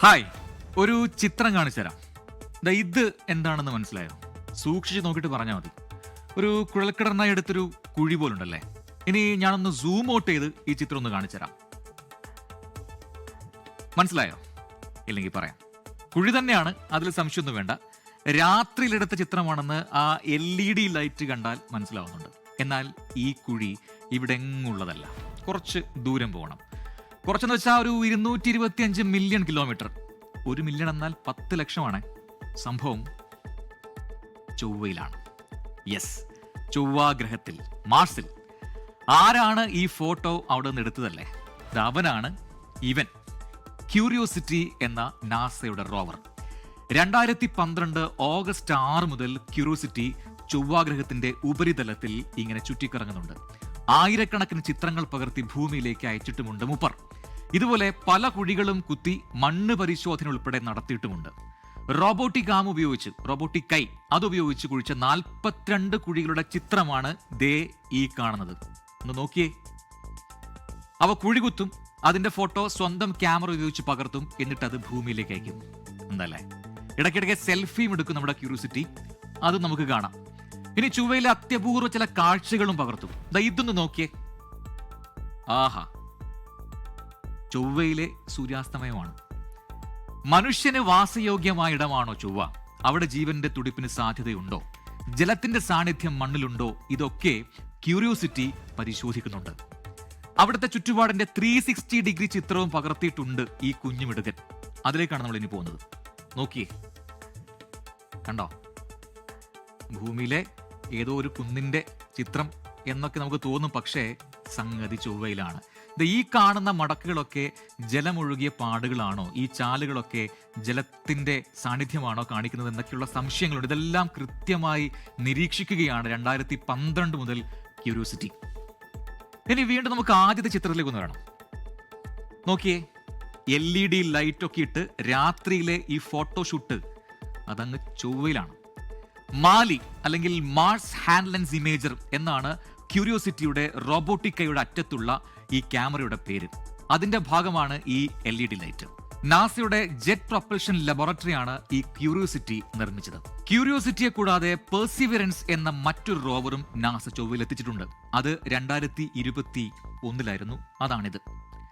Hi, ഒരു ചിത്രം കാണിച്ചു തരാം. ഇത് എന്താണെന്ന് മനസ്സിലായോ? സൂക്ഷിച്ച് നോക്കിയിട്ട് പറഞ്ഞാൽ മതി. ഒരു കുഴൽക്കിടറിനായി എടുത്തൊരു കുഴി പോലുണ്ടല്ലേ. ഇനി ഞാനൊന്ന് സൂം ഔട്ട് ചെയ്ത് ഈ ചിത്രം ഒന്ന് കാണിച്ചു തരാം. മനസ്സിലായോ? ഇല്ലെങ്കിൽ പറയാം. കുഴി തന്നെയാണ്, അതിൽ സംശയമൊന്നും വേണ്ട. രാത്രിയിലെടുത്ത ചിത്രമാണെന്ന് ആ LED ലൈറ്റ് കണ്ടാൽ മനസ്സിലാവുന്നുണ്ട്. എന്നാൽ ഈ കുഴി ഇവിടെ എങ്ങുള്ളതല്ല, കുറച്ച് ദൂരം പോകണം. കുറച്ചെന്ന് വെച്ചാൽ ഒരു 225 മില്യൺ കിലോമീറ്റർ. 1 മില്യൺ എന്നാൽ 10 ലക്ഷമാണ്. സംഭവം ചൊവ്വയിലാണ്. യെസ്, ചൊവ്വാഗ്രഹത്തിൽ, മാർസിൽ. ആരാണ് ഈ ഫോട്ടോ അവിടെ നിന്ന് എടുത്തതല്ലേ? അവനാണ് ഇവൻ, ക്യൂരിയോസിറ്റി എന്ന നാസയുടെ റോവർ. 2012 ഓഗസ്റ്റ് 6 മുതൽ ക്യൂരിയോസിറ്റി ചൊവ്വാഗ്രഹത്തിന്റെ ഉപരിതലത്തിൽ ഇങ്ങനെ ചുറ്റിക്കറങ്ങുന്നുണ്ട്. ആയിരക്കണക്കിന് ചിത്രങ്ങൾ പകർത്തി ഭൂമിയിലേക്ക് അയച്ചിട്ടുമുണ്ട് മൂപ്പർ. ഇതുപോലെ പല കുഴികളും കുത്തി മണ്ണ് പരിശോധന ഉൾപ്പെടെ നടത്തിയിട്ടുമുണ്ട്. റോബോട്ടിക് ആം ഉപയോഗിച്ച്, റോബോട്ടിക് കൈ അതുപയോഗിച്ച് കുഴിച്ച 42 കുഴികളുടെ ചിത്രമാണ് ദേ ഈ കാണുന്നത്. ഒന്ന് നോക്കിയേ. അവ കുഴി കുത്തും, അതിന്റെ ഫോട്ടോ സ്വന്തം ക്യാമറ ഉപയോഗിച്ച് പകർത്തും, എന്നിട്ട് അത് ഭൂമിയിലേക്ക് അയക്കും. എന്തല്ലേ? ഇടയ്ക്കിടയ്ക്ക് സെൽഫിയും എടുക്കും നമ്മുടെ ക്യൂരിയോസിറ്റി. അത് നമുക്ക് കാണാം. ഇനി ചൊവ്വയിലെ അത്യപൂർവ്വ ചില കാഴ്ചകളും പകർത്തും. ഇതൊന്ന് നോക്കിയേ. ആഹാ, ചൊവ്വയിലെ സൂര്യാസ്തമയമാണ്. മനുഷ്യന് വാസയോഗ്യമായ ഇടമാണോ ചൊവ്വ? അവിടെ ജീവന്റെ തുടിപ്പിന് സാധ്യതയുണ്ടോ? ജലത്തിന്റെ സാന്നിധ്യം മണ്ണിലുണ്ടോ? ഇതൊക്കെ ക്യൂരിയോസിറ്റി പരിശോധിക്കുന്നുണ്ട്. അവിടുത്തെ ചുറ്റുപാടിന്റെ 360 ഡിഗ്രി ചിത്രവും പകർത്തിയിട്ടുണ്ട് ഈ കുഞ്ഞുമിടുകൻ. അതിലേക്കാണ് നമ്മൾ ഇനി പോകുന്നത്. നോക്കിയേ, കണ്ടോ? ഭൂമിയിലെ ഏതോ ഒരു കുന്നിന്റെ ചിത്രം എന്നൊക്കെ നമുക്ക് തോന്നും, പക്ഷേ സംഗതി ചൊവ്വയിലാണ്. ഈ കാണുന്ന മടക്കുകളൊക്കെ ജലമൊഴുകിയ പാടുകളാണോ? ഈ ചാലുകളൊക്കെ ജലത്തിന്റെ സാന്നിധ്യമാണോ കാണിക്കുന്നത് എന്നൊക്കെയുള്ള സംശയങ്ങളുണ്ട്. ഇതെല്ലാം കൃത്യമായി നിരീക്ഷിക്കുകയാണ് 2012 മുതൽ ക്യൂരിയോസിറ്റി. ഇനി വീണ്ടും നമുക്ക് ആദ്യത്തെ ചിത്രത്തിലേക്ക് ഒന്ന് വേണം. നോക്കിയേ, LED ലൈറ്റൊക്കെ ഇട്ട് രാത്രിയിലെ ഈ ഫോട്ടോഷൂട്ട് അതങ്ങ് ചൊവ്വയിലാണ്. മാലി അല്ലെങ്കിൽ മാർസ് ഹാൻഡ് ലെൻസ് ഇമേജർ എന്നാണ് ക്യൂരിയോസിറ്റിയുടെ റോബോട്ടിക് കൈയുടെ അറ്റത്തുള്ള ഈ ക്യാമറയുടെ പേര്. അതിന്റെ ഭാഗമാണ് ഈ LED ലൈറ്റ്. നാസയുടെ ജെറ്റ് പ്രൊപ്പൽഷൻ ലബോറട്ടറിയാണ് ഈ ക്യൂരിയോസിറ്റി നിർമ്മിച്ചത്. ക്യൂരിയോസിറ്റിയെ കൂടാതെ പെർസിവിയറൻസ് എന്ന മറ്റൊരു റോവറും നാസ ചൊവ്വയിൽ എത്തിച്ചിട്ടുണ്ട്. അത് 2021 അതാണിത്.